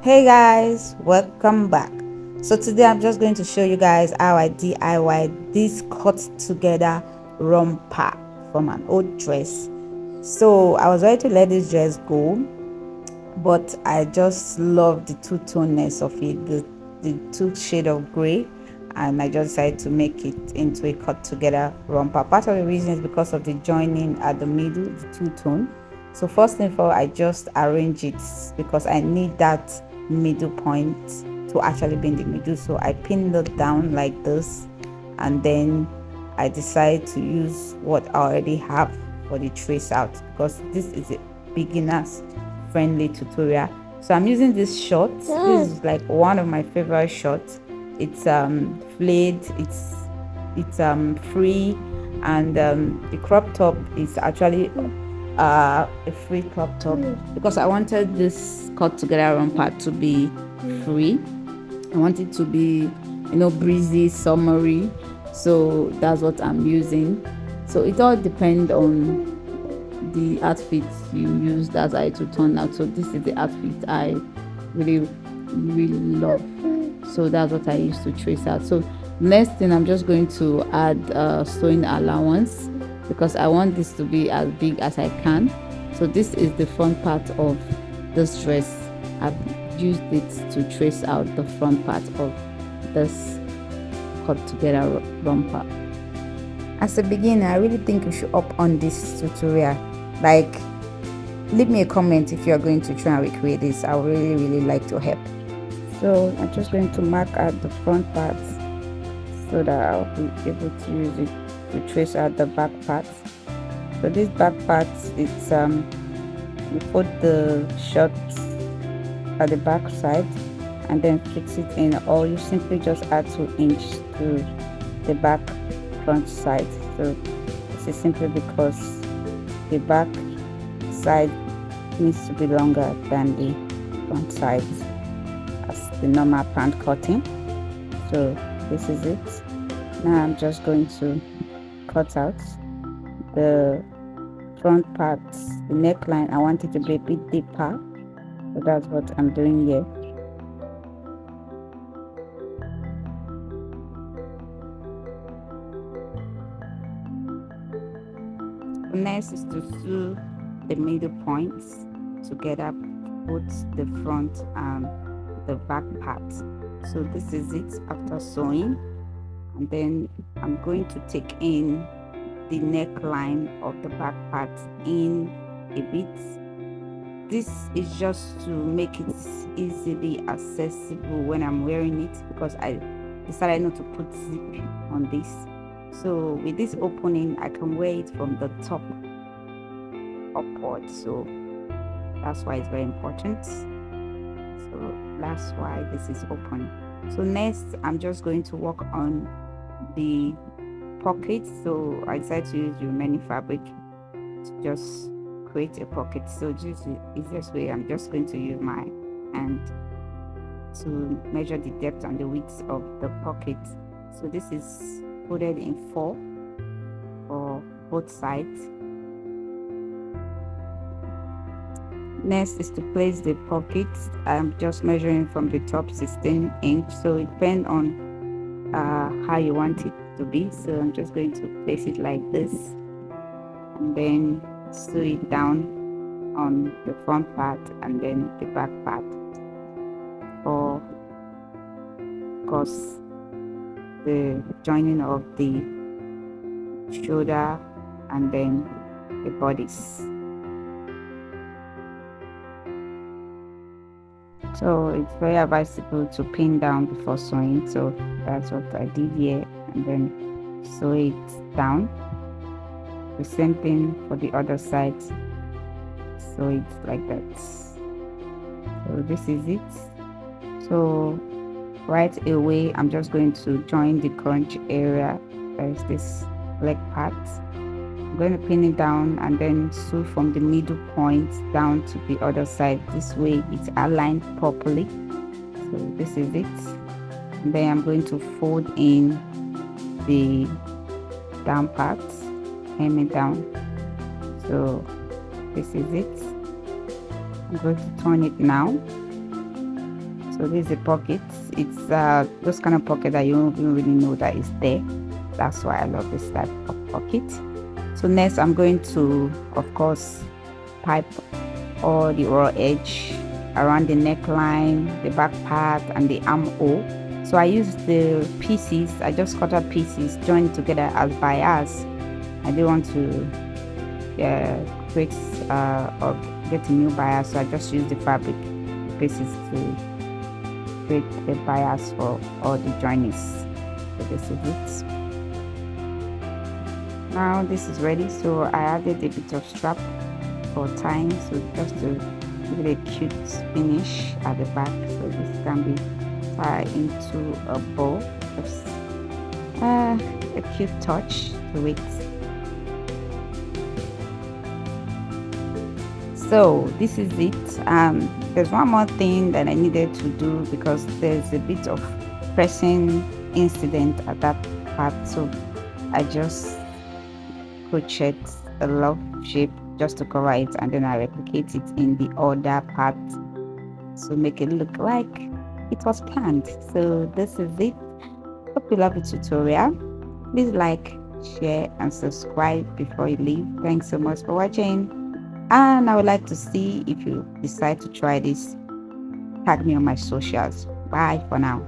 Hey guys, welcome back. So today I'm just going to show you guys how I DIY this cut together romper from an old dress. So I was ready to let this dress go, but I just love the two-toneness of it, the two shade of gray, and I just decided to make it into a cut together romper. Part of the reason is because of the joining at the middle, the two-tone. So first thing for I just arrange it because I need that middle point to actually be in the middle. So I pinned it down like this, and then I decided to use what I already have for the trace out because this is a beginners friendly tutorial. So I'm using this short. This is like one of my favorite shorts. It's flayed, it's free, and the crop top is actually a free crop top because I wanted this cut together romper to be free. I want it to be, breezy, summery. So that's what I'm using. So it all depends on the outfit you use. That's how it will turn out. So this is the outfit I really love. So that's what I used to trace out. So next thing, I'm just going to add sewing allowance because I want this to be as big as I can. So this is the front part of this dress. I've used it to trace out the front part of this cut together romper. As a beginner, I really think you should up on this tutorial. Like, leave me a comment if you are going to try and recreate this. I would really like to help. So I'm just going to mark out the front part so that I'll be able to use it to trace out the back part. So this back part, it's you put the shorts at the back side and then fix it in, or you simply just add 2 inches to the back front side. So this is simply because the back side needs to be longer than the front side as the normal pant cutting. So this is it. Now I'm just going to cut out the front part, the neckline. I want it to be a bit deeper, so that's what I'm doing here. Next is to sew the middle points together, both the front and the back part. So this is it after sewing, and then I'm going to take in the neckline of the back part in a bit. This is just to make it easily accessible when I'm wearing it because I decided not to put zip on this. So with this opening, I can wear it from the top upward. So that's why it's very important. So that's why this is open. So next, I'm just going to work on the pocket. So I decided to use the remaining fabric to just create a pocket. So just the easiest way, I'm just going to use my hand to measure the depth and the width of the pocket. So this is folded in 4 for both sides. Next is to place the pockets. I'm just measuring from the top 16 inch, so it depends on how you want it to be. So I'm just going to place it like this and then sew it down on the front part and then the back part, or of course the joining of the shoulder and then the bodies. So it's very advisable to pin down before sewing. So that's what I did here, and then sew it down. The same thing for the other side. So it's like that. So this is it. So right away, I'm just going to join the crunch area. There's this leg part. I'm going to pin it down and then sew from the middle point down to the other side. This way it's aligned properly. So this is it. And then I'm going to fold in the down part, hem it down. So this is it. I'm going to turn it now. So this is the pocket. It's those kind of pocket that you don't even really know that is there. That's why I love this type of pocket. So next I'm going to, of course, pipe all the raw edge around the neckline, the back part, and the armhole. So I use the pieces, I just cut out pieces joined together as bias. I don't want to create or get a new bias, so I just use the fabric pieces to create a bias for all the joints. So this is it. Now this is ready, so I added a bit of strap for tying, so just to give it a cute finish at the back. So this can be tied into a bow, just a cute touch to it. So this is it. There's one more thing that I needed to do because there's a bit of pressing incident at that part, so I just crochet a love shape just to cover it, and then I replicate it in the other part so make it look like it was planned. So this is it. Hope you love the tutorial. Please like, share, and subscribe before you leave. Thanks so much for watching, and I would like to see if you decide to try this. Tag me on my socials. Bye for now.